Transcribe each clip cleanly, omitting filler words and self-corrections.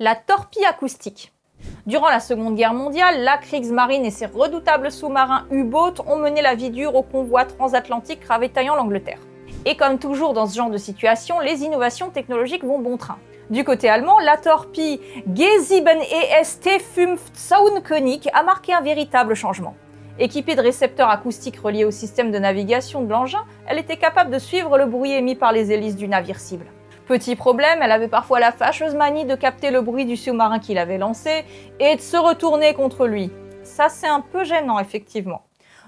La torpille acoustique. Durant la Seconde Guerre mondiale, la Kriegsmarine et ses redoutables sous-marins U-boats ont mené la vie dure au convoi transatlantique ravitaillant l'Angleterre. Et comme toujours dans ce genre de situation, les innovations technologiques vont bon train. Du côté allemand, la torpille G7EST-5000 a marqué un véritable changement. Équipée de récepteurs acoustiques reliés au système de navigation de l'engin, elle était capable de suivre le bruit émis par les hélices du navire cible. Petit problème, elle avait parfois la fâcheuse manie de capter le bruit du sous-marin qui l'avait lancé et de se retourner contre lui. Ça, c'est un peu gênant, effectivement.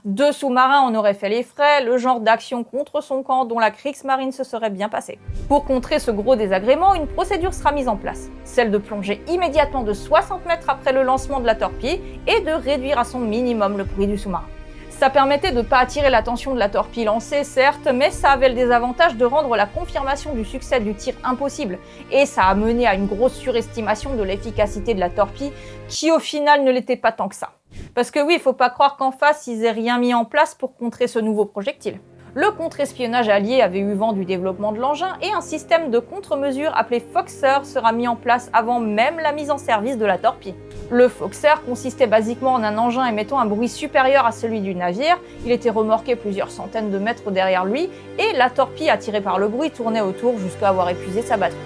2 sous-marins en auraient fait les frais, le genre d'action contre son camp dont la Kriegsmarine se serait bien passée. Pour contrer ce gros désagrément, une procédure sera mise en place, celle de plonger immédiatement de 60 mètres après le lancement de la torpille et de réduire à son minimum le bruit du sous-marin. Ça permettait de ne pas attirer l'attention de la torpille lancée, certes, mais ça avait le désavantage de rendre la confirmation du succès du tir impossible, et ça a mené à une grosse surestimation de l'efficacité de la torpille, qui au final ne l'était pas tant que ça. Parce que oui, il faut pas croire qu'en face, ils aient rien mis en place pour contrer ce nouveau projectile. Le contre-espionnage allié avait eu vent du développement de l'engin et un système de contre-mesure appelé Foxer sera mis en place avant même la mise en service de la torpille. Le Foxer consistait basiquement en un engin émettant un bruit supérieur à celui du navire, il était remorqué plusieurs centaines de mètres derrière lui et la torpille attirée par le bruit tournait autour jusqu'à avoir épuisé sa batterie.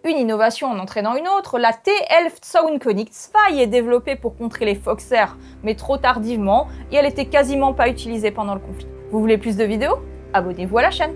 Une innovation en entraînant une autre, la T11.2 est développée pour contrer les Foxer, mais trop tardivement, et elle était quasiment pas utilisée pendant le conflit. Vous voulez plus de vidéos? Abonnez-vous à la chaîne.